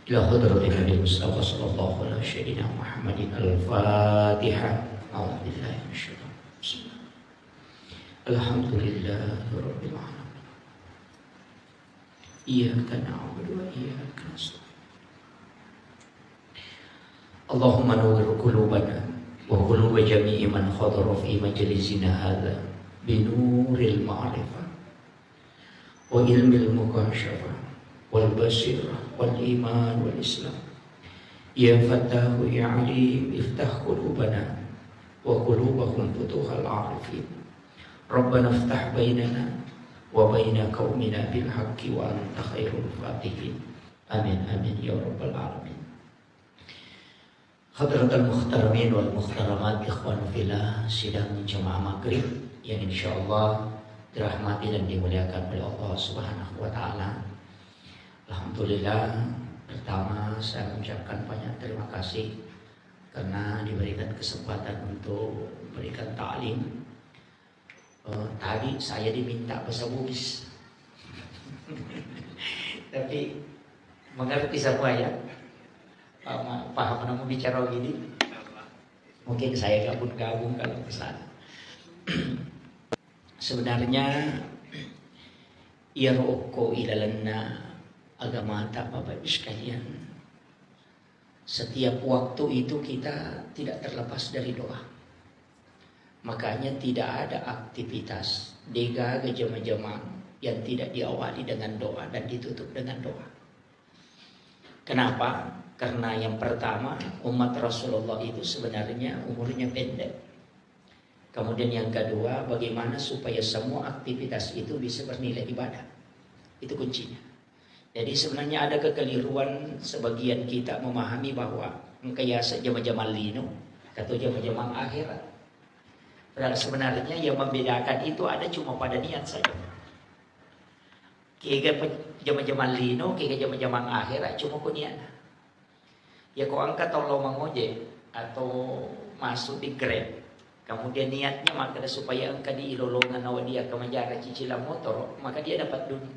إلى حضرة النبي المصطفى صلى الله عليه سيدنا محمد الفاتحة. أعوذ بالله من الشيطان الرجيم. الحمد لله رب العالمين. إياك نعبد وإياك نستعين. اللهم نور قلوبنا وقلوب جميع من حضر في مجلسنا هذا بنور المعرفة وعلم المكاشفة والبصيرة والإيمان والإسلام. يا فتاح يا عليم افتح قلوبنا وقلوبهم فتوح العارفين. ربنا افتح بيننا وبين قومنا بالحق وأنت خير الفاتحين. آمين آمين يا رب العالمين. Hadratul muhtaramin wal muhtaramat, ikhwan fillah, sidang jemaah maghrib yang insyaallah dirahmati dan dimuliakan oleh Allah Subhanahu wa taala. Alhamdulillah, pertama saya mengucapkan banyak terima kasih karena diberikan kesempatan untuk memberikan ta'lim. Tadi saya diminta bahasa Bugis. Tapi mengerti semua ya. Paham nama bicara gini? Mungkin saya gabung-gabung kalau ke sana. Sebenarnya ya roko ilalanna agama tak Bapak Ibu sekalian. Setiap waktu itu kita tidak terlepas dari doa. Makanya tidak ada aktivitas dega jemaah yang tidak diawali dengan doa dan ditutup dengan doa. Kenapa? Karena yang pertama, umat Rasulullah itu sebenarnya umurnya pendek. Kemudian yang kedua, bagaimana supaya semua aktivitas itu bisa bernilai ibadah. Itu kuncinya. Jadi sebenarnya ada kekeliruan sebagian kita memahami bahwa engkaya jama-jama lino atau jama-jama akhirat. Padahal sebenarnya yang membedakan itu ada cuma pada niat saja. Kira jama-jama lino, kira jama-jama akhirat cuma ku niat. Ya kau angkat tolong mengojek atau masuk di Grab, kemudian niatnya maka supaya engkau diilolongan awak dia ke menjaga cicilan motor, maka dia dapat dunia.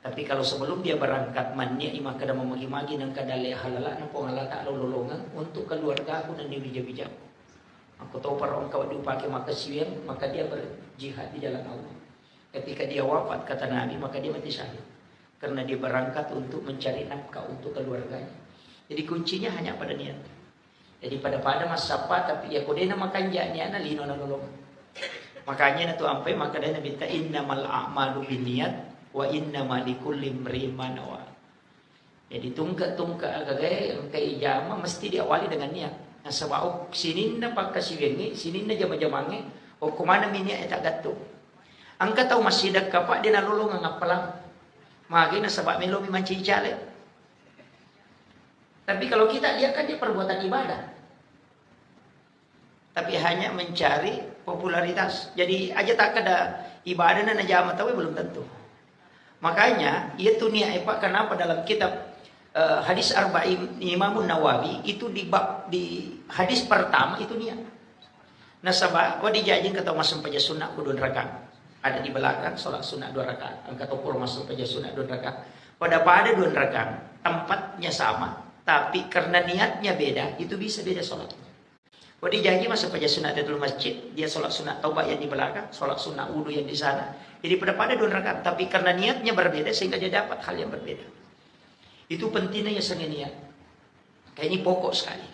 Tapi kalau sebelum dia berangkat mania maka dah memagi-magi dan kadale halala na pengala tak lolongan untuk keluarga aku dan bija-bija. Aku tahu para orang kau dipakai maka siang maka dia berjihad di jalan Allah. Ketika dia wafat kata Nabi maka dia mati syahid karena dia berangkat untuk mencari nafkah untuk keluarganya. Jadi kuncinya hanya pada niat. Jadi pada masa apa tapi ya kodena makan janya na lino na lolong. Makanya na tu ampai maka dia minta innamal a'malu binniyat wa innamal likulli imrin ma nawa. Jadi tungka agak yang kai jama mesti diawali dengan niat. Nah sebab sinin na pagkasiwengi, sinin na jama-jamange o kumana minya eta gatto. Angka tahu masih dak kapak dia na lolong ngapalang. Magi na sebab melo mi mancicale. Tapi kalau kita lihat kan dia perbuatan ibadah. Tapi hanya mencari popularitas. Jadi aja tak ada ibadah dan aja amat tahu belum tentu. Makanya itu niat Pak kenapa dalam kitab hadis Arba'in Imam Nawawi itu di hadis pertama itu niat. Nah sabah dijajin kata masuk paja sunnah ku 2 rakaat. Ada di belakang salat sunnah 2 rakaat. Angkat topor masuk paja sunnah 2 rakaat. Pada 2 rakaat tempatnya sama. Tapi karena niatnya beda, itu bisa beda sholatnya. Kalau dijanji masuk pada sunat dulu masjid, dia sholat sunat taubah yang di belakang, sholat sunat wudu yang di sana. Jadi pada 2 rakaat, tapi karena niatnya berbeda sehingga dia dapat hal yang berbeda. Itu pentingnya ya seni niat. Kayak ini pokok sekali.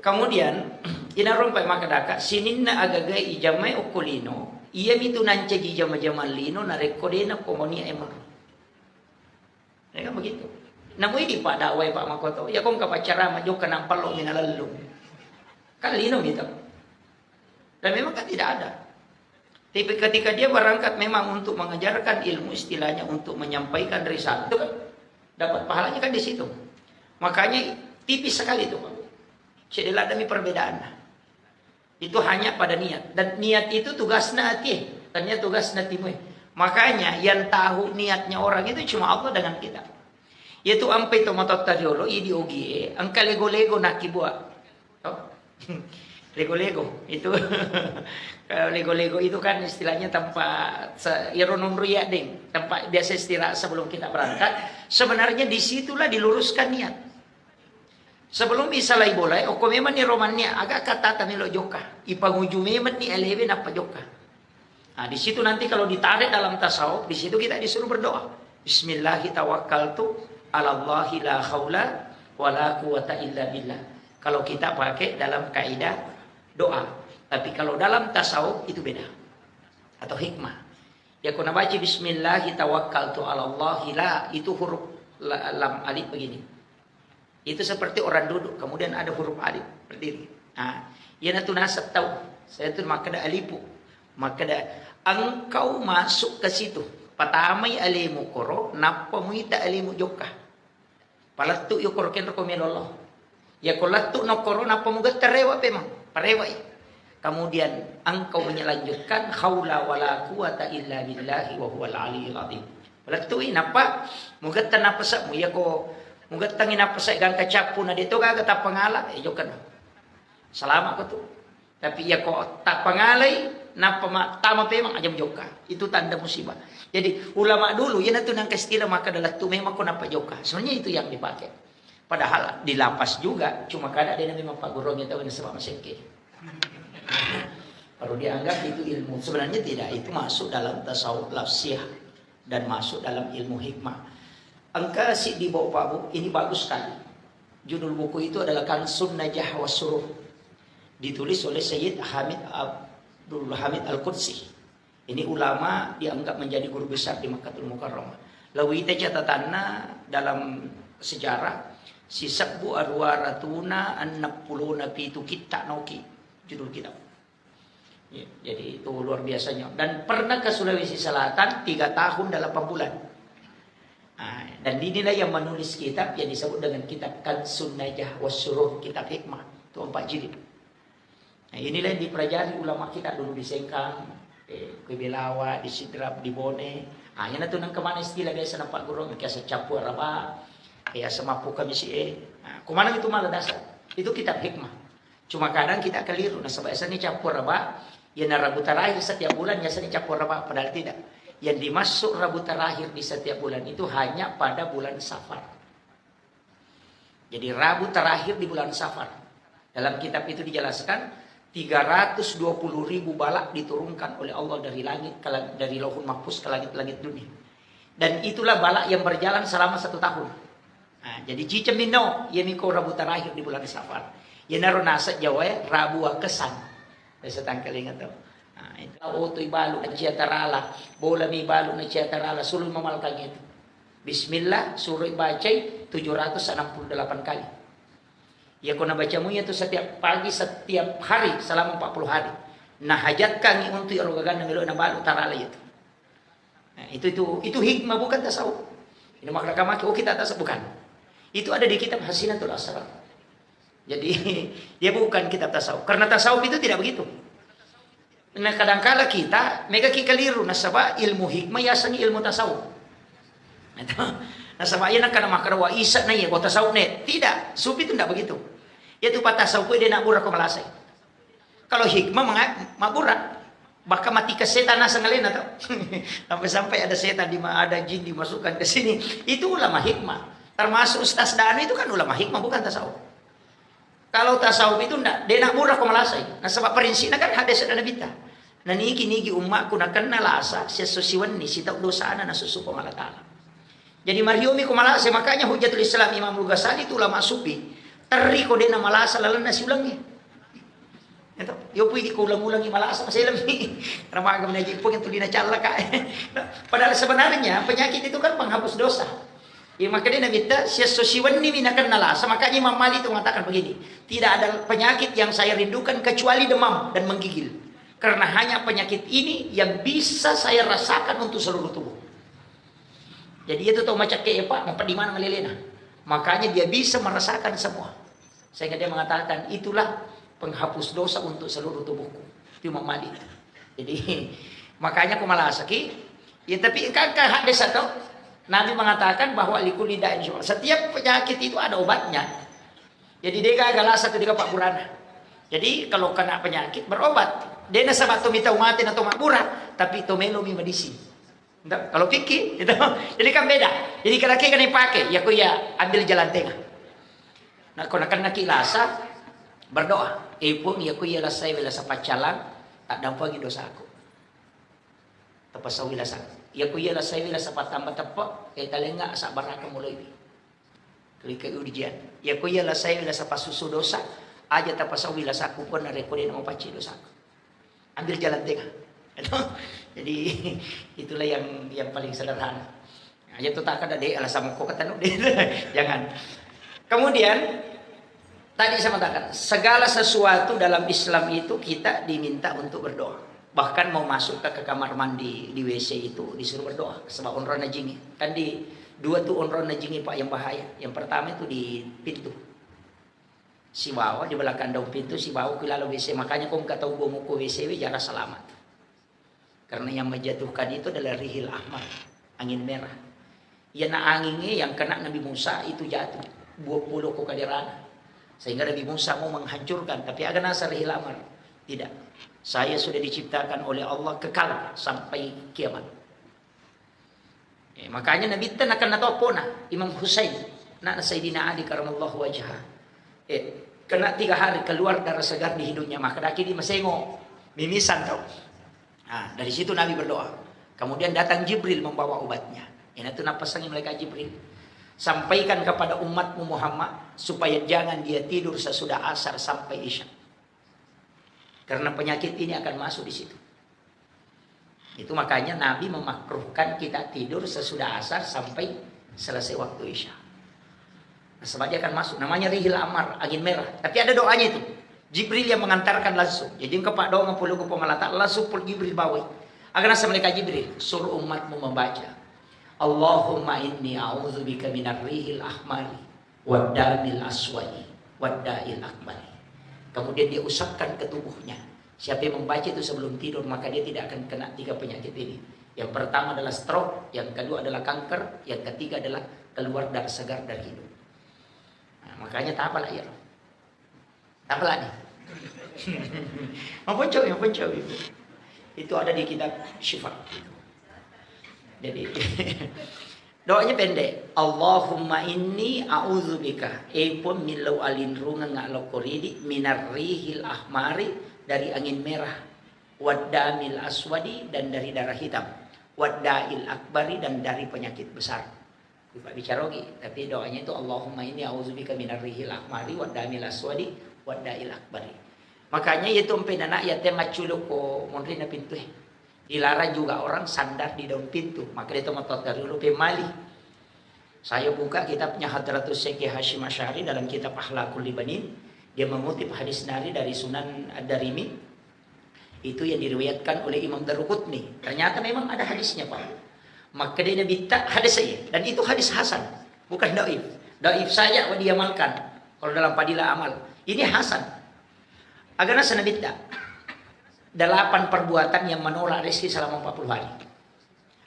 Kemudian, inarong pa makadaka, sininna agagai ijamai ukulino, iya mitu nanca jama-jama lino na rekodena komonia emor. Ya kan begitu. Namun ini Pak dakwai Pak Makoto, ya kong kapacara majo ka nampal lo minalalu. Kan lino gitu. Dan memang kan tidak ada. Tapi ketika dia berangkat memang untuk mengajarkan ilmu istilahnya untuk menyampaikan risalah itu kan dapat pahalanya kan di situ. Makanya tipis sekali itu Pak. Tidak ada perbedaan. Itu hanya pada niat dan niat itu tugasnya hati, ternyata tugasnya timui. Makanya yang tahu niatnya orang itu cuma Allah dengan kita. Yaitu ampai to matot tadiolo idi ogie angka lego-lego nakibua. Lego-lego itu. Kalau lego-lego itu kan istilahnya tempat ironun riyading, tempat biasa istirahat sebelum kita berangkat. Sebenarnya disitulah diluruskan niat. Sebelum isalai boleh, oko memang ni romannya agak kata tamilo joka. Ipanguju memang ni eleven apa joka. Nah, di situ nanti kalau ditarik dalam tasawuf, di situ kita disuruh berdoa. Bismillahi tawakkaltu 'alallahi la haula wala quwata illa billah. Kalau kita pakai dalam kaidah doa. Tapi kalau dalam tasawuf itu beda. Atau hikmah. Ya kuna baca bismillahi tawakkaltu 'alallahi la, itu huruf lam alif begini. Itu seperti orang duduk, kemudian ada huruf alif berdiri. Nah, ya natu nasab tahu. Saya tu maka ada alipu. Maka ada engkau masuk ke situ. Patamai alimu koro, napa muita alimu joka. Palatu yo koro ken rekomend Allah. Ya kolatu no koro napa muga terewa memang, parewa. Kemudian engkau menyelanjutkan haula wala quwata illa billahi wa huwal aliyyul azim. Palatu napa muga tanapa mu ya ko muga tangin apa sa gang kacapu na dito kaga ta pangala joka na. Salamat ko tu. Tapi ya ko tak pangalay napa tama pe mang ajam joka. Itu tanda musibah. Jadi ulama dulu ya natu nang kastila maka adalah tu memang ko napa joka. Sebenarnya itu yang dipakai. Padahal di lapas juga cuma kada ada memang Pak Guru yang tahu sebab masengke. Kalau dianggap itu ilmu, sebenarnya tidak, itu masuk dalam tasawuf lafsiyah dan masuk dalam ilmu hikmah. Angka si di bawah Pak Bu, ini bagus sekali. Judul buku itu adalah Kansun Najah Wasuruh. Ditulis oleh Sayyid Hamid Abdul Hamid Al-Qudsi. Ini ulama dianggap menjadi guru besar di Makkahul Mukarramah. Lalu kita catatannya dalam sejarah si sabbu arwaratuna annapuluna pitu kita noki judul kitab. Ya, jadi itu luar biasanya. Dan pernah ke Sulawesi Selatan 3 tahun dan 8 bulan. Nah, dan inilah yang menulis kitab yang disebut dengan kitab Kansun Najah Wasuruh, kitab hikmah. Itu 4 jilid. Nah, inilah yang dipelajari ulama kita dulu di Sengkang, di Belawa, di Sidrap, di Bone. Ah, yan na to nang kemana istilah biasa ng pagurong, kaya sa Capu Araba, kaya sa Mapu kami si kumanang itu malah dasar. Itu kitab hikmah. Cuma kadang kita keliru. Nah, sebab ni Capu Araba, yan na Rabu terakhir setiap bulan, ya ni Capu Araba, padahal tidak. Yang dimasuk Rabu terakhir di setiap bulan itu hanya pada bulan Safar. Jadi Rabu terakhir di bulan Safar. Dalam kitab itu dijelaskan 320.000 balak diturunkan oleh Allah dari langit, dari Lauhul Mahfuz ke langit-langit dunia. Dan itulah balak yang berjalan selama 1 tahun. Nah, jadi cicemino yemiko Rabu terakhir di bulan Safar. Yenaro nasa Jawa ya, Rabu kesan. Saya tangkal ingat tuh. Itu otoy balu na ciatarala, bola mi balu na ciatarala, sulul mamalkang itu. Bismillah, suruh bacai 768 kali. Ya kau nak baca munya itu setiap pagi, setiap hari selama 40 hari. Nah hajat kami untuk erogagan ng ilo na balu tarala itu. Nah, itu hikmah bukan tasawuf. Ini makna kamaki, oh kita tasawuf bukan. Itu ada di kitab Hasinatul Asrar. Jadi dia bukan kitab tasawuf. Karena tasawuf itu tidak begitu. Nah kadangkala kita mega keliru nasaba ilmu hikmah yasani ilmu tasawuf. Nasaba iya nak kana makarawa isa na iya ko tasawuf ne. Tidak, sufi itu tidak begitu. Yaitu pat tasawuf dia nak burak ko malasay. Kalau hikmah maburak, bahkan mati ke setan nasa ngalena tau. Sampai ada setan ada jin dimasukkan ke sini. Itu ulama hikmah. Termasuk Ustaz Danu itu kan ulama hikmah bukan tasawuf. Kalau tasawuf itu ndak, dia nak murah ko malasay. Nah sebab prinsipnya kan hadis dan nabita. Nah niki umatku nak kenal asa sesusiwan ni sita dosa na nasusuko malatala. Jadi mariomi ko malasay, makanya Hujatul Islam Imam Al-Ghazali itu ulama sufi. Teri ko din na malasa lalan na siulang niya. Ito, yo pwede ko ulang-ulang malasa kasi alam ni. Ramagam na po yung tuli na chala ka. Padahal sebenarnya penyakit itu kan penghapus dosa. Ya, makanya Nabi kita sesusiwan ni minakan nalasa. Makanya Imam Malik itu mengatakan begini, tidak ada penyakit yang saya rindukan kecuali demam dan menggigil. Karena hanya penyakit ini yang bisa saya rasakan untuk seluruh tubuh. Jadi itu tahu macam kayak Pak, mau di mana ngelilena. Makanya dia bisa merasakan semua. Sehingga dia mengatakan itulah penghapus dosa untuk seluruh tubuhku. Itu Imam Malik. Jadi makanya aku malah sakit. Ya tapi kan hadis atau Nabi mengatakan bahwa likuli da'in setiap penyakit itu ada obatnya. Jadi dia gagal satu tiga Pak Burana. Jadi kalau kena penyakit berobat. Dia nasa batu mita umatin atau makbura, tapi tomelo mi medisi. Kalau fikih itu, jadi kan beda. Jadi kalau kan dipakai, ya kuya ambil jalan tengah. Nah, kalau nak kilasa berdoa, pun ya kuya lasai wala sa pacalang, tak dampangi dosa aku. Tapos wilasa. Ya kuya lasai wala sa patamba tepa, talenga sa baraka mulai. Kali ujian. Ya kuya lasai wala sa pasusu dosa, aja tapos wilasa aku pun narekodin mau paci dosa aku. Ambil jalan tengah. Jadi itulah yang paling sederhana. Ya tuh tak ada deh alasan kok kata deh. Jangan. Kemudian tadi saya katakan segala sesuatu dalam Islam itu kita diminta untuk berdoa. Bahkan mau masuk ke kamar mandi di WC itu disuruh berdoa sebab onron najingi. Kan di dua tuh onron najingi Pak yang bahaya. Yang pertama itu di pintu. Si bawa di belakang daun pintu si bawa ke lalu WC, makanya kau nggak tahu gomu ke WC jarak selamat. Karena yang menjatuhkan itu adalah rihil ahmar, angin merah. Ya na anginnya yang kena Nabi Musa itu jatuh 20 ke kadirana. Sehingga Nabi Musa mau menghancurkan, tapi agak nasa rihil ahmar. Tidak. Saya sudah diciptakan oleh Allah kekal sampai kiamat. Makanya Nabi tan akan natopona Imam Husain, nak Sayyidina Ali karamallahu wajhah. Kena 3 hari keluar darah segar di hidungnya, maka daki di mesengo mimisan tau. Nah, dari situ Nabi berdoa. Kemudian datang Jibril membawa obatnya. Ini tuh napasangin malaikat Jibril. Sampaikan kepada umatmu Muhammad supaya jangan dia tidur sesudah asar sampai isya. Karena penyakit ini akan masuk di situ. Itu makanya Nabi memakruhkan kita tidur sesudah asar sampai selesai waktu isya. Sebab dia akan masuk. Namanya rihil amar, angin merah. Tapi ada doanya itu. Jibril yang mengantarkan langsung. Jadi kepak doa ngapuluh ke pemalata langsung pun Jibril bawa. Agar nasa mereka Jibril suruh umatmu membaca. Allahumma inni a'udzubika minar rihil ahmari waddamil aswadi wadda'il akbari. Kemudian dia usapkan ke tubuhnya. Siapa yang membaca itu sebelum tidur maka dia tidak akan kena 3 penyakit ini. Yang pertama adalah stroke, yang kedua adalah kanker, yang ketiga adalah keluar darah segar dari hidung. Makanya tak apalah ya. Tak apalah nih. Mampun coba. Itu ada di kitab Syifa. Jadi doanya pendek. Allahumma inni a'udzubika pun milau alinrunga ngalokoridi minar rihil ahmari dari angin merah, waddamil aswadi dan dari darah hitam, wadda'il akbari dan dari penyakit besar. Pak bicara lagi, tapi doanya itu Allahumma inni a'udzubika minar rihil ahmari waddamil aswadi wadda'il akbari. Makanya itu empenanak ya tengah culuk ko monri na pintu. Dilarang juga orang sandar di daun pintu. Maka dia tomatot dari dulu pemali. Saya buka kitabnya Hadratus Syekh Hashim Asy'ari dalam kitab Akhlaqul Libanin. Dia mengutip hadis Nabi dari Sunan Ad-Darimi. Itu yang diriwayatkan oleh Imam Daruqutni. Ternyata memang ada hadisnya Pak. Maka dia minta hadis saya. Dan itu hadis hasan. Bukan daif. Daif saja diamalkan. Kalau dalam padilah amal. Ini hasan. Agar nasa minta 8 perbuatan yang menolak rezeki selama 40 hari.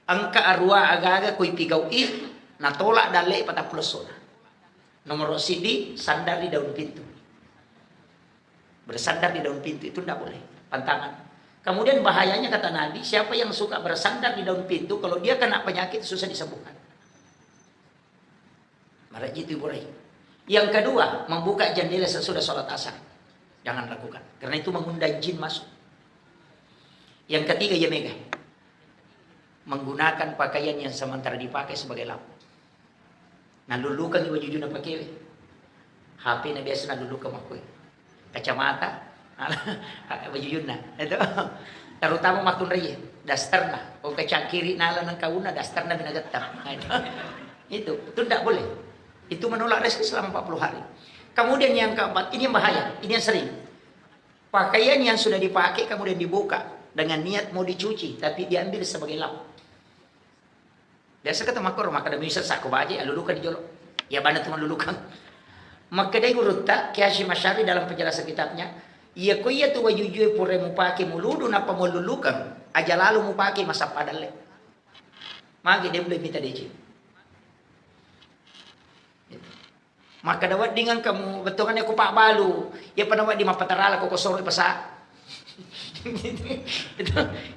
Angka arwah aga-aga kui pigau natolak dalek pada pulsona. Nomor sidi sandar di daun pintu. Bersandar di daun pintu itu tidak boleh. Pantangan. Kemudian bahayanya kata Nabi, siapa yang suka bersandar di daun pintu, kalau dia kena penyakit susah disembuhkan. Marah itu boleh. Yang kedua, membuka jendela sesudah sholat asar. Jangan lakukan. Karena itu mengundang jin masuk. Yang ketiga, ya mega. Menggunakan pakaian yang sementara dipakai sebagai lampu. Nah, lulukan ibu jujur na pakai. HP na biasa na lulukan makoy. Kacamata. Baju yun na. Ito. Terutama makun raya. Dastar na. O kacang kiri nala ng kauna, dastar na binagatam. Itu tidak boleh. Itu menolak rezeki selama 40 hari. Kemudian yang keempat, ini yang bahaya. Ini yang sering. Pakaian yang sudah dipakai kemudian dibuka. Dengan niat mau dicuci. Tapi diambil sebagai lap. Biasa kata makor, maka demi sesak ko baje, lulukan di jolok. Ya bana tu lulukan. Maka dia gurutta, Hashim Asy'ari dalam penjelasan kitabnya, iya ko iya tu wajujue pure mo pake muludu na pamululukan, aja lalu mo pake masa padale. Magi dia boleh minta DJ. Maka dapat dengan kamu betulannya aku pak balu. Ya pada di mapatarala kok sore pasa.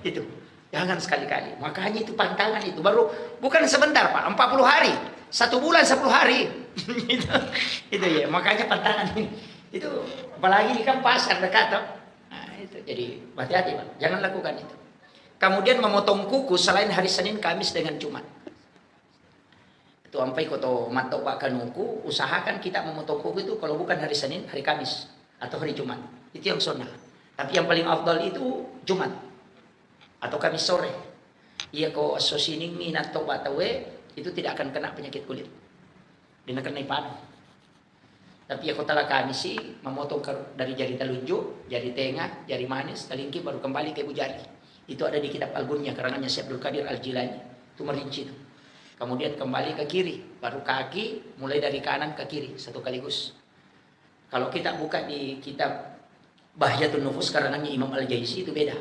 itu. Jangan sekali-kali. Makanya itu pantangan itu baru bukan sebentar Pak, 40 hari. 1 bulan 10 hari. itu ya, makanya pantangan ini. Itu apalagi di kan pasar dekat toh. Nah, itu jadi hati-hati Pak. Jangan lakukan itu. Kemudian memotong kuku selain hari Senin, Kamis dengan Jumat. Itu sampai koto matok Pak kanuku, usahakan kita memotong kuku itu kalau bukan hari Senin, hari Kamis atau hari Jumat. Itu yang sunnah. Tapi yang paling afdal itu Jumat atau Kamis sore. Iya kok sosining minat to batawe itu tidak akan kena penyakit kulit. Dia kena panu. Tapi ya kota Kamis sih memotong dari jari telunjuk, jari tengah, jari manis, telingki baru kembali ke ibu jari. Itu ada di kitab Al-Gunya karangannya Syekh Abdul Qadir Al-Jilani. Itu merinci itu. Kemudian kembali ke kiri, baru kaki mulai dari kanan ke kiri satu kaligus. Kalau kita buka di kitab Bahjatun Nufus karangannya Imam Al-Jaisi itu beda.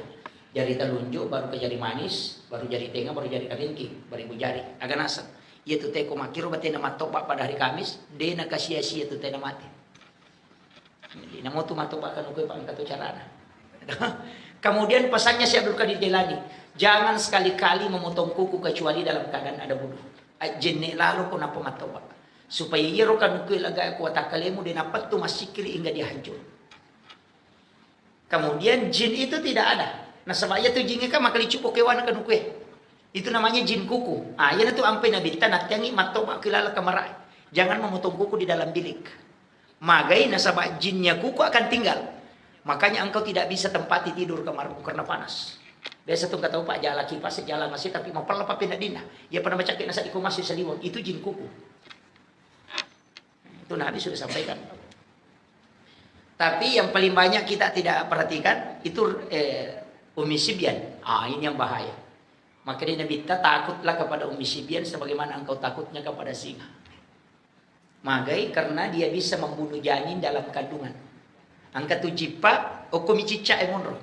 Jari telunjuk baru ke jari manis, baru jari tengah, baru jari kelingking, baru ibu jari. Agak nasab. Ia tu teko makiro batena matobak pada hari Kamis, dena kasia-sia tu tena mati. Jadi namo tu matobak kan ukoi pangkato carana. Kemudian pesannya Syekh Abdul Qadir Jailani, jangan sekali-kali memotong kuku kecuali dalam keadaan ada wudu. Jenne lalu ko napa matobak. Supaya ia rokan ukoi laga ko takalemu dena patu masikri hingga dia hancur. Kemudian jin itu tidak ada. Nah sebabnya tu jinnya kan makali cupo kewan kan ukwe. Itu namanya jin kuku. Ah, yan itu ampai nabi tanat yangi matobak kilala kamarai. Jangan memotong kuku di dalam bilik. Magai nasabak jinnya kuku akan tinggal. Makanya engkau tidak bisa tempati tidur kamarmu karena panas. Biasa tuh kata Pak jala kipas jalan masih tapi mau pelapa pindah dina. Ya pernah baca nasa iku masih seliwon. Itu jin kuku. Itu Nabi sudah sampaikan. Tapi yang paling banyak kita tidak perhatikan itu Umi Sibyan. Ah, ini yang bahaya. Maka dia Nabi takutlah kepada Umi Sibyan sebagaimana engkau takutnya kepada singa. Magai karena dia bisa membunuh janin dalam kandungan. Angka tu jipa oko mi cica emonro.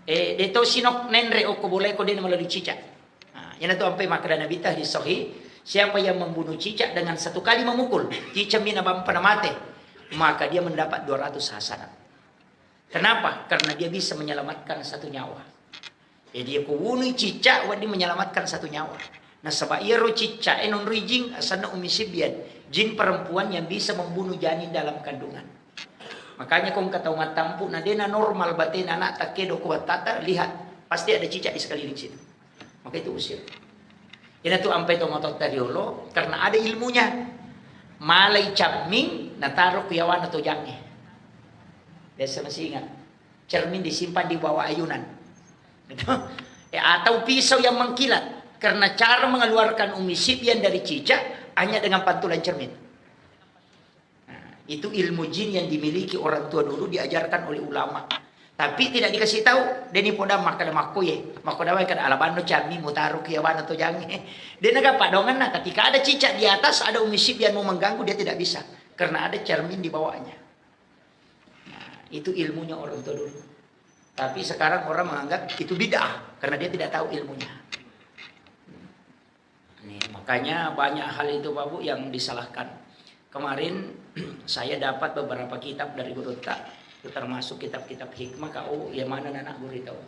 Deto sinok nenre oko boleh ko dia melalui cicak. Nah, yan itu sampai maka Nabi tah di sahih, siapa yang membunuh cicak dengan satu kali memukul, cicak mina bampa mate, maka dia mendapat 200 hasanat. Kenapa? Karena dia bisa menyelamatkan satu nyawa. Jadi aku bunuh cicak wadi menyelamatkan satu nyawa. Nah sebab ia ro cicak enon rijing asana Umi Sibyan, jin perempuan yang bisa membunuh janin dalam kandungan. Makanya kau kata umat tampu, nah dena normal batin anak tak kedo kuat tata, lihat pasti ada cicak di sekeliling situ. Maka itu usir. Ini tuh ampai to ngotot tariolo karena ada ilmunya. Malai caming nataruh kuyawan atau jange. Biasa masih ingat. Cermin disimpan di bawah ayunan. Atau pisau yang mengkilat. Karena cara mengeluarkan Umi Sibyan dari cicak hanya dengan pantulan cermin. Itu ilmu jin yang dimiliki orang tua dulu diajarkan oleh ulama. Tapi tidak dikasih tahu. Deni podam makan makuye. Makodawai kan alabano cami mutaruh kiawan atau jange. Dia naga padongan nah ketika ada cicak di atas ada Umi Sibyan mau mengganggu dia tidak bisa. Karena ada cermin di bawahnya. Nah, itu ilmunya orang tua dulu. Tapi sekarang orang menganggap itu bid'ah karena dia tidak tahu ilmunya. Nih, makanya banyak hal itu Pak Bu yang disalahkan. Kemarin saya dapat beberapa kitab dari Guru Tak, termasuk kitab-kitab hikmah kau yang mana anak guru tahu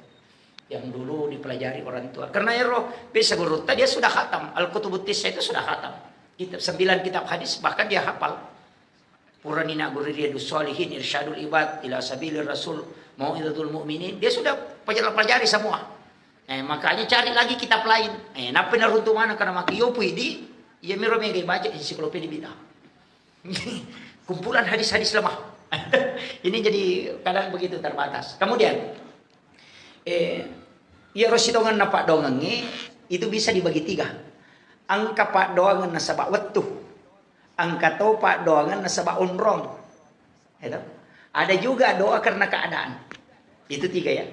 yang dulu dipelajari orang tua. Karena ya roh bisa Guru Tak dia sudah khatam Al-Kutubut Tis'a itu sudah khatam. Kitab 9 kitab hadis bahkan dia hafal. Puranina Guru Riyadus Shalihin, Irsyadul Ibad ila Sabilir Rasul, Mau'izatul Mu'minin, dia sudah pelajari semua. Makanya cari lagi kitab lain. Napa naruntu mana karena makiyopu di ya miro mega baca ensiklopedia bidah. Kumpulan hadis-hadis lemah. Ini jadi kadang begitu terbatas. Kemudian ya rosidongan napa dongange itu bisa dibagi 3. Angka pak doangan nasabak wetuh. Angka to pak doangan nasabak onrong. Ada juga doa karena keadaan. Itu 3 ya.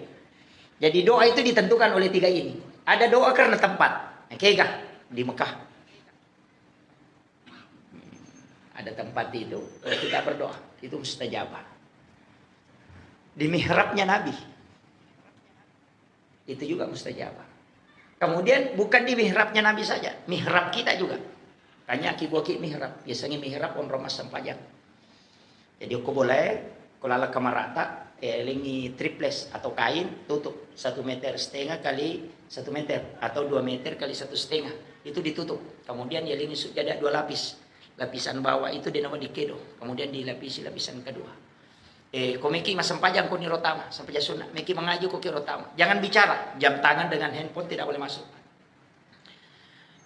Jadi doa itu ditentukan oleh 3 ini. Ada doa karena tempat. Kekah di Mekah. Ada tempat itu, kita berdoa, itu mustajabah. Di mihrabnya Nabi, itu juga mustajabah. Kemudian bukan di mihrabnya Nabi saja, mihrab kita juga. Tanya ki gua ki mihrab, biasanya mihrab on romas sampajang. Jadi aku boleh kalau kamarata lingi triples atau kain tutup 1,5 meter kali 1 meter atau 2 meter kali 1,5 itu ditutup. Kemudian ya lingi sujadah 2 lapis. Lapisan bawah itu dinama dikedo. Kemudian dilapisi lapisan kedua. Komiki mas sampajang ko ni rotama sampai jasuna. Miki mengaju ko ki rotama. Jangan bicara, jam tangan dengan handphone tidak boleh masuk.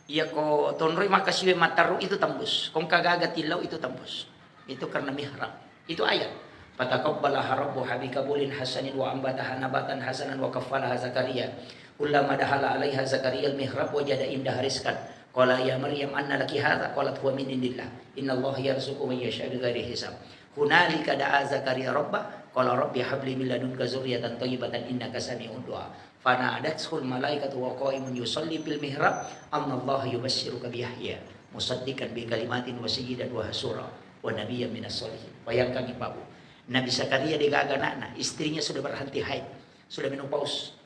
Iya ko tonroi makasiwe mataru itu tembus. Kong kagaga tilau itu tembus. Itu karena mihrab. Itu ayat. Fataqabbalaha rabbuha habikabulin hasanin wa ambataha nabatan hasanan wa kaffalaha Zakaria. Kullama dahala 'alaiha Zakaria al-mihrab wajada indaha rizqan. Qala ya Maryam anna laki hadza? Qalat huwa min indillah. Innallaha yarzuqu man yasha'u bighairi hisab. Hunalika da'a Zakaria rabbah qala rabbi habli min ladunka dzurriyyatan thayyibatan innaka sami'ud du'a. Fana'adathul malaikatu wa qa'imun yusalli fil mihrab annallaha yubasyshiruka bi Yahya musaddiqan bi kalimatin wa sayyidan wa hasura wa nabiyyan minas sholihin. Bayangkan Ibu, Nabi Zakaria digaga anak, istrinya sudah berhenti haid, sudah menopause.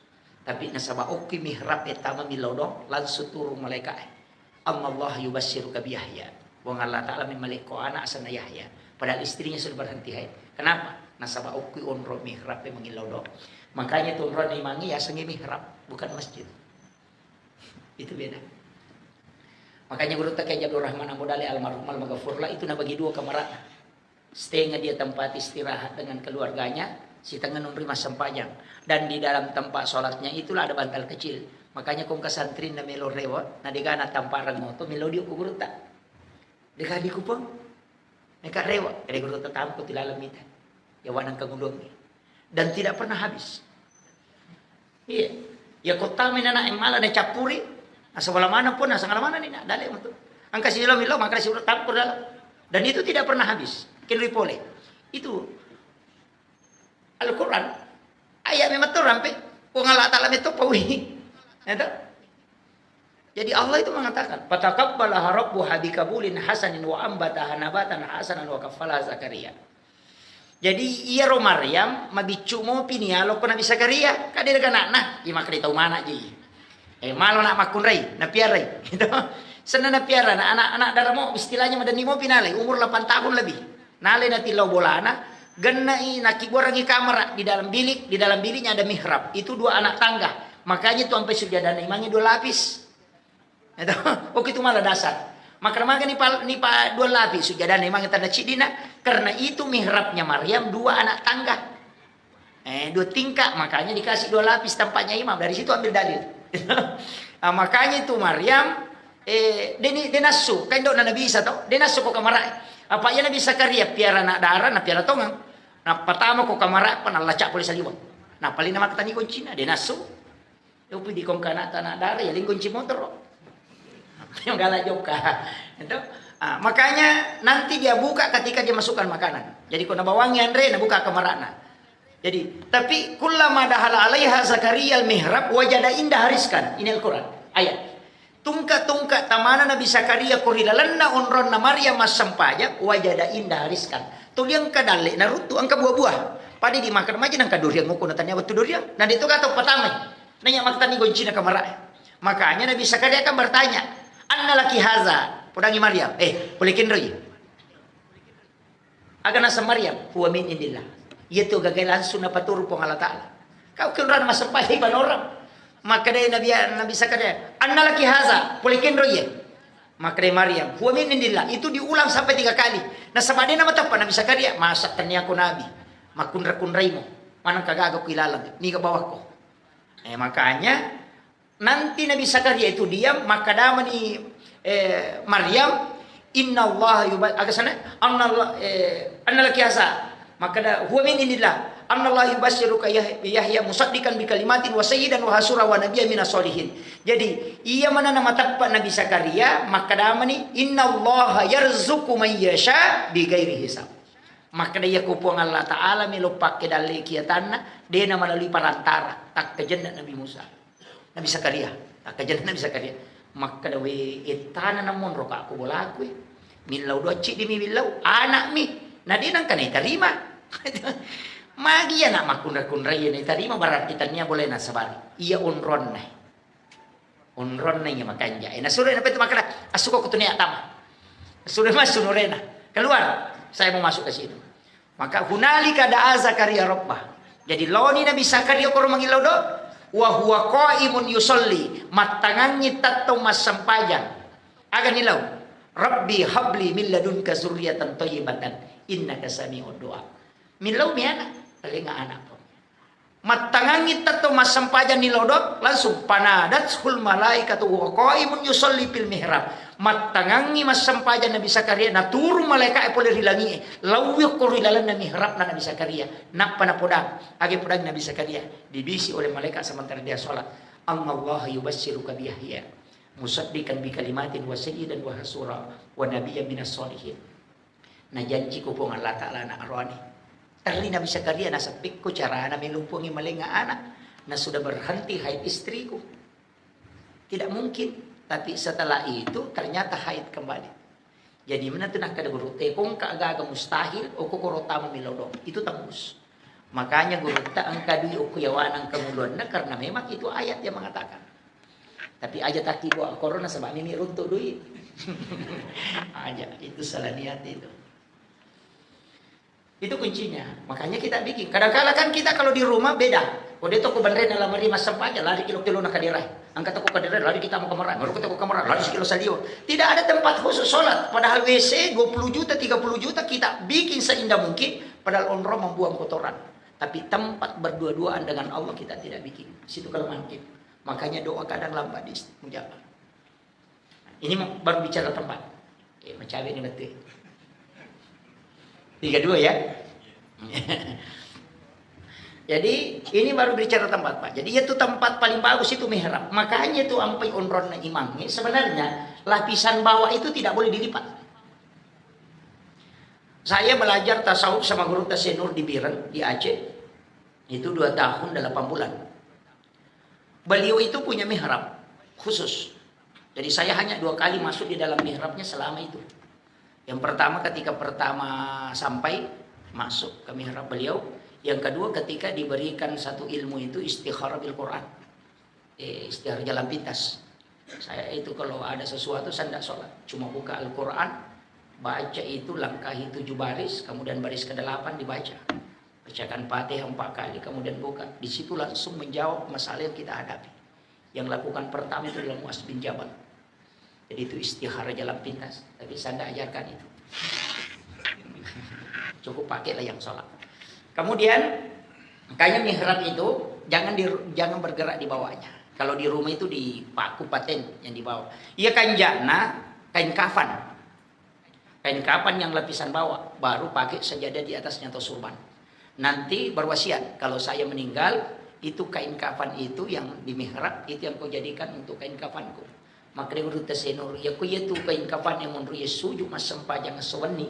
Tapi nasaba oki mihrab etama milodong langsung turun malaikat. Allah yubasyshiruka bi Yahya. Wong Allah Ta'ala memiliki anak sana Yahya. Padahal istrinya sudah berhenti haid. Kenapa? Nasaba oki onro mihrab mengilodong. Makanya tuh onro imangi ya sengi mihrab, bukan masjid. Itu beda. Makanya guru tak Abdul Rahman Amudali almarhum al-Maghfurlah itu bagi 2 kamar. Setengah dia tempat istirahat dengan keluarganya, si tengah menerima sempajang. Dan di dalam tempat sholatnya itulah ada bantal kecil. Makanya kong kasantrin na melo rewa, na digana tamparan mo to melo di guru tak. Deka di kupang. Mereka rewa, kaya guru tak tampot tilalamitan. Yawan ang kagulong. Dan tidak pernah habis. Iya. Ya kota minana yang malah na capuri. Asa wala mana pun, asa ngala mana ni na dali mo to. Ang kasilo milo, maka si tampur dalam. Dan itu tidak pernah habis. Kinri pole. Itu Al-Quran. Ayat memang tu rampe. Kung Allah Ta'ala itu pawi. Jadi Allah itu mengatakan, "Fataqabbalaha rabbuha bikabulin hasanin wa ambataha nabatan hasanan wa kaffalaha Zakaria." Jadi iya ro Maryam mabicu mo pinialo ko Nabi Zakaria. Kadir ka na, ima ka tahu mana ji. Malo nak makun ray, na piaray. Gitu. Sana na piara na anak-anak daramo istilahnya madani mo pinalay umur 8 tahun lebih. Nalay na tilaw bolana, ganai nakiborangi kamera di dalam biliknya ada mihrab. Itu 2 anak tangga. Makanya itu sampai sujadah imamnya 2 lapis. Itu, itu malah dasar. Maka ni pa 2 lapis sujadah imamnya tanda cidina karena itu mihrabnya Maryam 2 anak tangga. 2 tingkat, makanya dikasih 2 lapis tampaknya imam. Dari situ ambil dalil. Nah, makanya itu Maryam denasu kan do na Nabi Isa to denasu ko kamara apa ya Nabi Zakaria piara na darah na piara tongang na pertama ko kamara pa na lacak poli saliwang na paling nama katani kuncina denasu yo pidi kong kana tanah darah ya ling kunci motor yang galak joka itu makanya nanti dia buka ketika dia masukkan makanan jadi kau na bawangi andre na buka kamarana. Jadi, tapi kullama dahala 'alaiha Zakaria al-mihrab wajada indah hariskan. Ini Al-Quran, ayat. Tungka-tungka tamana Nabi Zakaria kurilalanna onron na Maryam masampaya wajada indah hariskan. Tuliang kadale na rutu angka buah-buah. Padi dimakan maja nang kaduriang nguko natanya waktu duriang. Nah itu kata pertama. Nanya maktani goncina kamara. Makanya Nabi Zakaria akan bertanya, "Anna laki haza?" Podangi Maryam. Kulikin roy. Agana sa Maryam, huwa min indillah. Itu gagal langsung na paturo pong Allah Ta'ala. Kau kinran masampay iban orang. Maka dari Nabi Zakaria, "Anna laki haza?" Pulikin roye. Maka dari Maryam, "Huwa min indillah." Itu diulang sampai 3 kali. Nah sabade nama tapa Nabi Zakaria, "Masak tanya aku Nabi. Makunra-kunrai mo. Manang kagagaw kilalang. Ni ka bawah ko." Makanya nanti Nabi Zakaria itu diam, maka dama ni Maryam, "Inna Allah agasana anna laki haza." Maka huwa min indillah anallahu yubasyyiruka Yahya musaddiqan bi kalimatin wa sayyidan wa hasura wa nabiyyan minas sholihin. Jadi ia mana nama takpa Nabi Zakaria maka damani innallaha yarzuqu man yasha bi ghairi hisab. Maka dia kupuang Allah Ta'ala melupak ke dalil kiatanna dia nama melalui perantara tak kejendak Nabi Musa. Nabi Zakaria tak kejendak Nabi Zakaria. Maka dawe etana namon roka aku bola aku. Milau do cik di milau anak mi. Nah dia nang kanai terima. Magi ya nak makun-kunra ya ni terima barat kita niya boleh na sabar. Iya unron na. Unron na niya makanja. Na sura na petu makala asuko ko tunia tama. Sudah masuk Nurena. Keluar. Saya mau masuk ke situ. Maka hunalika da'a Zakaria rabbah. Jadi loni Nabi Zakaria ko mangilaw do. Wa huwa qaimun yusolli. Matangangi tatto masampajan. Aga nilaw. Rabbi habli min ladunka zurriyatan thayyibatan. Innaka sami'ud du'a. Milaw mi anak. Paling anak po. Matangangit tato masampajan ni lodok langsung panadat sul malaikatu wa qaimun yusolli fil mihrab. Matangangi masampajan Nabi Zakaria naturu malaikat pole rilangi lawyo ko rilalan na mihrab na Nabi Zakaria nak panapodang agi podang Nabi Zakaria dibisi oleh malaikat sementara dia salat. Allah yubassiruka bi Yahya musaddiqan bi kalimatin wa sayyidan wa hasura wa nabiyyan minas solihin. Na janji ko po ng Allah Ta'ala na arwani. Terli Nabi Zakaria nasa pikko cara na milumpungi malinga anak na sudah berhenti haid istriku. Tidak mungkin. Tapi setelah itu ternyata haid kembali. Jadi mana tu nak kada guru tekong kaaga mustahil o kokoro tamu milodong. Itu tembus. Makanya guru ta ang kadui o kuyawanang kamuluan na karena memang itu ayat yang mengatakan. Tapi aja tak tiba corona sebab ini runtuh duit. Aja itu salah niat itu. Itu kuncinya. Makanya kita bikin. Kadang-kadang kan kita kalau di rumah beda. Kalau dia toko bandre dalam lima sampah lari kilo nak kadirai. Angkat toko kadirai lari kita mau kamaran. Baru kita toko kamaran lari sekilo salio. Tidak ada tempat khusus sholat. Padahal WC 20 juta, 30 juta kita bikin seindah mungkin. Padahal onro membuang kotoran. Tapi tempat berdua-duaan dengan Allah kita tidak bikin. Situ kalau mungkin. Makanya doa kadang lambat di mujabah. Ini baru bicara tempat. Macam ini betul. 32 ya. Jadi ini baru bicara tempat Pak. Jadi itu tempat paling bagus itu mihrab. Makanya itu ampai onron na imam. Sebenarnya lapisan bawah itu tidak boleh dilipat. Saya belajar tasawuf sama guru Tasenur di Biren di Aceh. Itu 2 tahun 8 bulan. Beliau itu punya mihrab khusus. Jadi saya hanya 2 kali masuk di dalam mihrabnya selama itu. Yang pertama ketika sampai masuk ke mihrab beliau. Yang kedua ketika diberikan satu ilmu itu istikharah bil Quran. Istikharah jalan pintas. Saya itu kalau ada sesuatu saya tidak sholat. Cuma buka Al-Quran. Baca itu langkahi 7 baris. Kemudian baris ke-8 dibaca. Bacakan Fatihah 4 kali. Kemudian buka. Di situ langsung menjawab masalah yang kita hadapi. Yang lakukan pertama itu adalah Mu'az bin Jabal. Jadi itu istikharah jalan pintas. Tapi saya tidak ajarkan itu. Cukup pakailah yang sholat. Kemudian makanya mihrab itu jangan bergerak di bawahnya. Kalau di rumah itu di paku paten yang di bawah. Iya kan jana kain kafan. Kain kafan yang lapisan bawah. Baru pakai sajadah di atasnya atau surban. Nanti berwasiat. Kalau saya meninggal itu kain kafan itu yang di mihrab itu yang kau jadikan untuk kain kafanku. Maka dia urut Tasenur, ya ku itu kain kafan yang menurut Yesus mas sempajang sewani.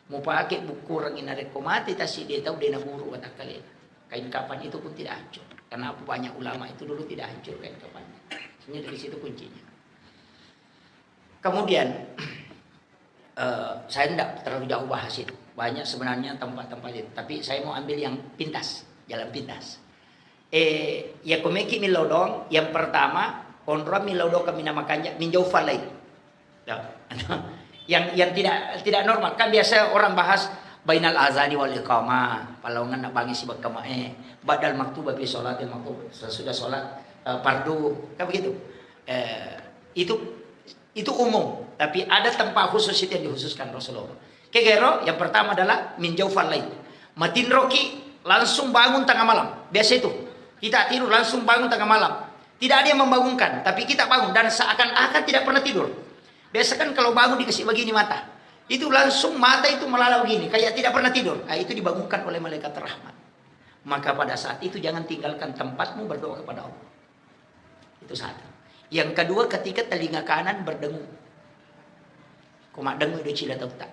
Mau pakai buku rangin ada komati tasi dia tahu dia naburu kata kalian. Kain kafan itu pun tidak hancur. Karena banyak ulama itu dulu tidak hancur kain kafan. Sebenarnya dari situ kuncinya. Kemudian saya tidak terlalu jauh bahas itu. Banyak sebenarnya tempat-tempat itu. Tapi saya mau ambil yang pintas, jalan pintas. Ya komeki milodong yang pertama. Onra milaudo kami namakannya minjau falai. Yang tidak normal. Kan biasa orang bahas bainal azani wal iqamah. Palongan nak bangi si bakamae. Badal maktubah bi salatil maktubah. Sesudah salat fardu. Kan begitu. Itu umum. Tapi ada tempat khusus itu yang dikhususkan Rasulullah. Kegero yang pertama adalah minjau falai. Matin roki langsung bangun tengah malam. Biasa itu. Kita tidur langsung bangun tengah malam. Tidak ada yang membangunkan, tapi kita bangun dan seakan-akan tidak pernah tidur. Biasa kan kalau bangun dikasih begini mata, itu langsung mata itu melalau begini, kayak tidak pernah tidur. Nah, itu dibangunkan oleh malaikat rahmat. Maka pada saat itu jangan tinggalkan tempatmu berdoa kepada Allah. Itu satu. Yang kedua ketika telinga kanan berdengung. Komak dengung udah cila tahu tak.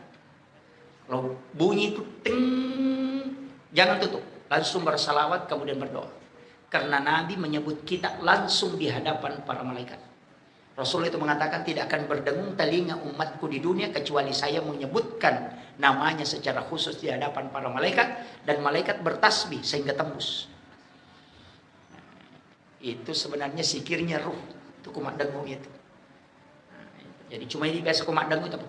Kalau bunyi itu ting, jangan tutup, langsung bersalawat kemudian berdoa. Karena Nabi menyebut kita langsung di hadapan para malaikat. Rasul itu mengatakan tidak akan berdengung telinga umatku di dunia kecuali saya menyebutkan namanya secara khusus di hadapan para malaikat dan malaikat bertasbih sehingga tembus. Itu sebenarnya sikirnya ruh. Itu kumat dengung itu. Jadi cuma ini biasa kumat dengung tapi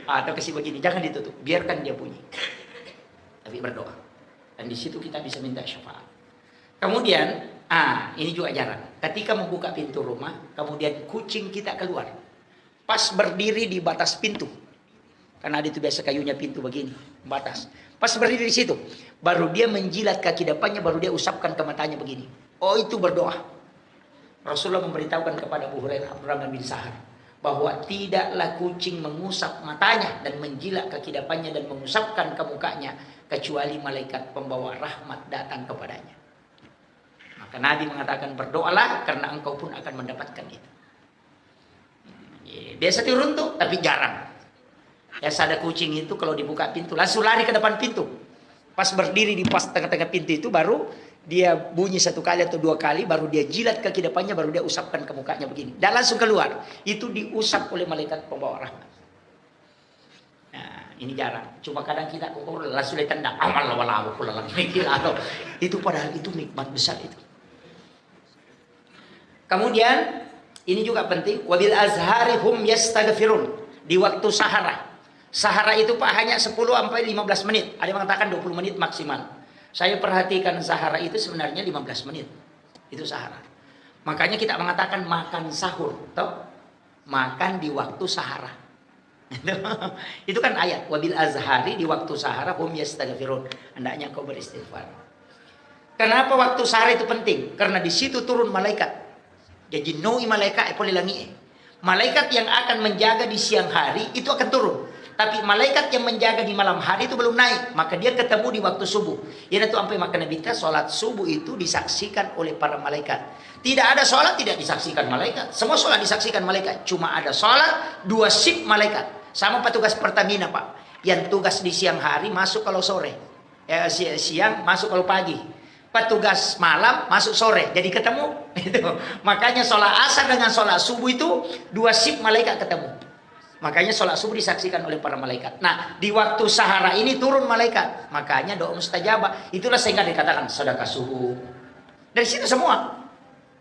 Atau kasih begini, jangan ditutup, biarkan dia bunyi. Tapi berdoa. Dan di situ kita bisa minta syafaat. Kemudian, ini juga jarang. Ketika membuka pintu rumah, kemudian kucing kita keluar. Pas berdiri di batas pintu. Karena ada itu biasa kayunya pintu begini, batas. Pas berdiri di situ, baru dia menjilat kaki depannya, baru dia usapkan ke matanya begini. Oh, itu berdoa. Rasulullah memberitahukan kepada Abu Hurairah Abdurrahman bin Sahar bahwa tidaklah kucing mengusap matanya dan menjilat kaki depannya dan mengusapkan ke mukanya kecuali malaikat pembawa rahmat datang kepadanya. Maka Nabi mengatakan berdoalah karena engkau pun akan mendapatkan itu. Biasa turun tuh, tapi jarang. Ya, ada kucing itu kalau dibuka pintu langsung lari ke depan pintu. Pas berdiri di pas tengah-tengah pintu itu baru dia bunyi 1 kali atau 2 kali, baru dia jilat kaki depannya, baru dia usapkan ke mukanya begini. Dan langsung keluar. Itu diusap oleh malaikat pembawa rahmat. Nah, ini jarang. Cuma kadang kita langsung ditendang. Amal wala itu padahal itu nikmat besar itu. Kemudian ini juga penting, wabil azhari hum yastaghfirun. Di waktu sahara. Sahara itu Pak hanya 10 sampai 15 menit. Ada yang mengatakan 20 menit maksimal. Saya perhatikan sahara itu sebenarnya 15 menit. Itu sahara. Makanya kita mengatakan makan sahur, toh? Makan di waktu sahara. Itu kan ayat, wabil azhari di waktu sahara hum yastaghfirun. Hendaknya kau beristighfar. Kenapa waktu sahara itu penting? Karena di situ turun malaikat. Jadi noi malaikat langi. Malaikat yang akan menjaga di siang hari itu akan turun. Tapi malaikat yang menjaga di malam hari itu belum naik. Maka dia ketemu di waktu subuh. Ya itu sampai maka Nabi kita sholat subuh itu disaksikan oleh para malaikat. Tidak ada sholat tidak disaksikan malaikat. Semua sholat disaksikan malaikat. Cuma ada sholat 2 shift malaikat. Sama petugas Pertamina Pak. Yang tugas di siang hari masuk kalau sore. Siang masuk kalau pagi. Petugas malam masuk sore. Jadi ketemu. Makanya sholat asar dengan sholat subuh itu 2 shift malaikat ketemu. Makanya sholat subuh disaksikan oleh para malaikat. Nah, di waktu sahara ini turun malaikat. Makanya doa mustajabah. Itulah sehingga dikatakan sedekah subuh. Dari situ semua.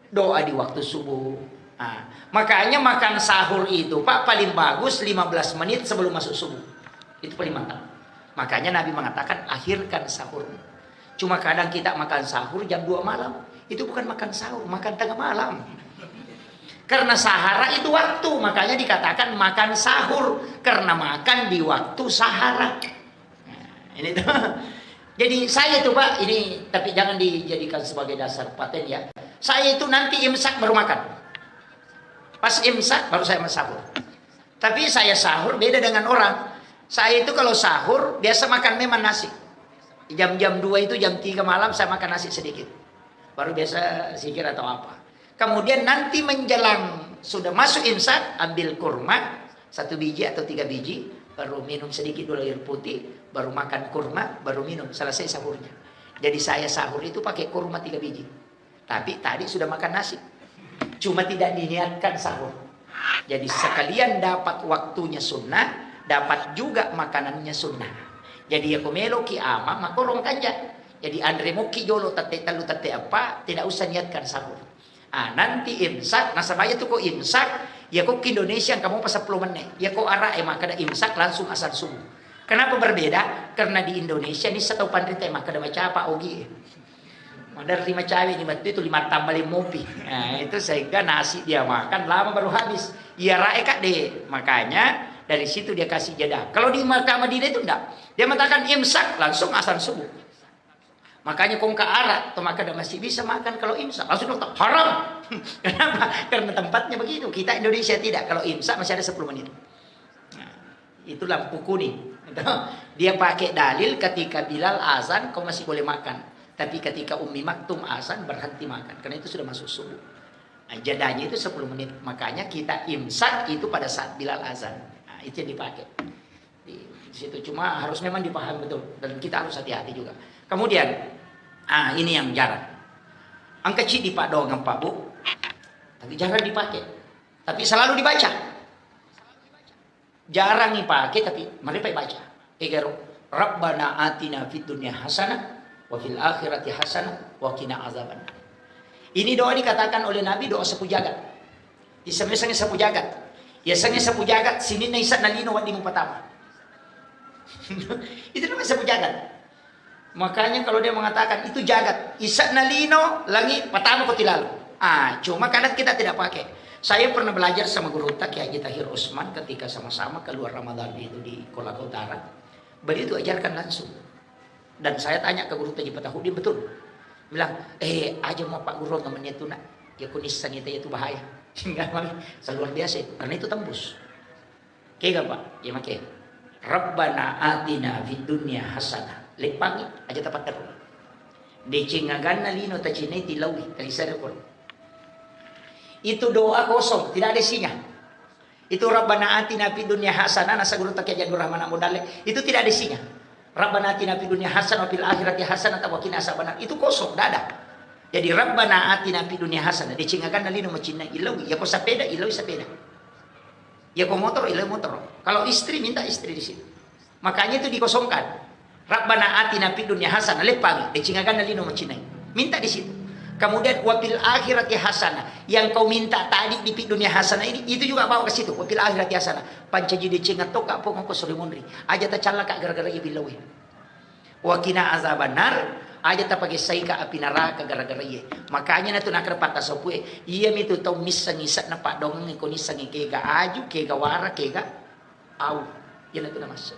Doa di waktu subuh. Nah, makanya makan sahur itu Pak paling bagus 15 menit sebelum masuk subuh. Itu paling mantap. Makanya Nabi mengatakan akhirkan sahur. Cuma kadang kita makan sahur jam 2 malam. Itu bukan makan sahur, makan tengah malam. Karena sahara itu waktu, makanya dikatakan makan sahur karena makan di waktu sahara. Nah, ini tuh. Jadi saya itu Pak, ini tapi jangan dijadikan sebagai dasar paten ya. Saya itu nanti imsak baru makan. Pas imsak baru saya sahur. Tapi saya sahur beda dengan orang. Saya itu kalau sahur biasa makan memang nasi. Jam-jam 2 itu jam 3 malam saya makan nasi sedikit. Baru biasa zikir atau apa. Kemudian nanti menjelang sudah masuk imsak, ambil kurma 1 biji atau 3 biji, baru minum sedikit dulu air putih, baru makan kurma, baru minum, selesai sahurnya. Jadi saya sahur itu pakai kurma 3 biji. Tapi tadi sudah makan nasi. Cuma tidak diniatkan sahur. Jadi sekalian dapat waktunya sunnah, dapat juga makanannya sunnah. Jadi aku melo ki ama makorong kanja. Jadi Andre mo ki jolo tate talu tate apa, tidak usah niatkan sahur. Nanti imsak, nasabaya tuh kok imsak, ya kok ke Indonesia kamu pas 10 menit. Ya kok arah maka ada imsak langsung asal subuh. Kenapa berbeda? Karena di Indonesia ini satu pandrita maka ada macam apa ogi. Ada 5 cawe ini itu 5 tambah 5 mopi. Nah, itu sehingga nasi dia makan lama baru habis. Ya rae kak deh. Makanya dari situ dia kasih jeda. Kalau di Makkah Madinah itu enggak. Dia mengatakan imsak langsung asal subuh. Makanya kong ke Arab atau maka masih bisa makan kalau imsak. Langsung dokter haram. Kenapa? Karena tempatnya begitu. Kita Indonesia tidak. Kalau imsak masih ada 10 menit. Nah, itu lampu kuning. Dia pakai dalil ketika Bilal azan kau masih boleh makan. Tapi ketika Ummi Maktum azan berhenti makan. Karena itu sudah masuk subuh. Nah, jadanya itu 10 menit. Makanya kita imsak itu pada saat Bilal azan. Nah, itu yang dipakai. Di situ cuma harus memang dipahami betul. Dan kita harus hati-hati juga. Kemudian, ini yang jarang. Angka cik di Pak Doang Pak Bu, tapi jarang dipakai. Tapi selalu dibaca. Jarang dipakai, tapi mari Pak baca. Egero, Rabbana atina fid dunya hasanah, wa fil akhirati hasanah, wa qina azabannar. Ini doa dikatakan oleh Nabi doa sapu jagat. Di semisal sapu jagat. Biasanya sapu jagat sini na isa nalino wadi mo patama. Itu namanya sapu jagat. Makanya kalau dia mengatakan itu jagat, isa nalino langi patama ko tilalo. Cuma kadang kita tidak pakai. Saya pernah belajar sama guru Kiai Haji Tahir Usman ketika sama-sama keluar Ramadan itu di Kolaka Utara. Beliau itu ajarkan langsung. Dan saya tanya ke guru Taji Patahudi, betul. Bilang, aja mau Pak Guru temannya itu nak. Ya kunisan itu bahaya. Enggak, luar biasa itu. Karena itu tembus. Kaya Pak? Ya makai. Rabbana atina fid dunya hasanah. Lepangi aja tepat terus. Decengagan na lino tacine tilawi talisar ko. Itu doa kosong, tidak ada isinya. Itu Rabbana atina fid dunya hasanah nasa guru Kiai Haji Rahman Modale. Itu tidak ada isinya. Rabbana atina fid dunya hasanah wa fil akhirati hasanah wa qina azabannar. Itu kosong, tidak ada. Jadi Rabbana atina fid dunya hasanah decengagan na lino macina ilawi. Ya ko sepeda ilawi sepeda. Ya ko motor ilawi motor. Kalau istri minta istri di situ. Makanya itu dikosongkan. Rabbana atina fid dunya hasanah lepang decengagan na lino macina. Minta di situ. Kemudian wafil akhirati hasanah. Yang kau minta tadi di dunia hasanah ini, itu juga bawa ke situ. Wafil akhirati hasanah. Pancaji decengat toka pokok ko surimunri. Aja ta calaka gara-gara ibilawi. Wakina azabannar. Aja ta pakai saika api neraka gara-gara iya. Makanya na tu nak repata sopue. Iya mitu tau misang isak na pak dongeng ko nisang kega aju, kega wara, kega au. Yan na tu na masuk.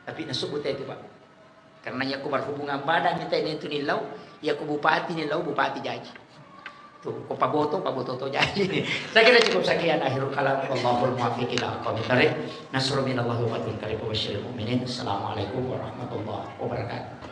Tapi nasubut itu Pak. Karena ya aku berhubungan badan minta ini itu nilau. Ya ku bupati nih lau bupati jadi. Tuh, kok paboto to jadi. Saya kira cukup sekian akhirul kalam. Wallahul muwaffiq ila aqwamit thariq. Nasrun minallahi wa fathun qarib wa basyiril mu'minin. Assalamualaikum warahmatullahi wabarakatuh.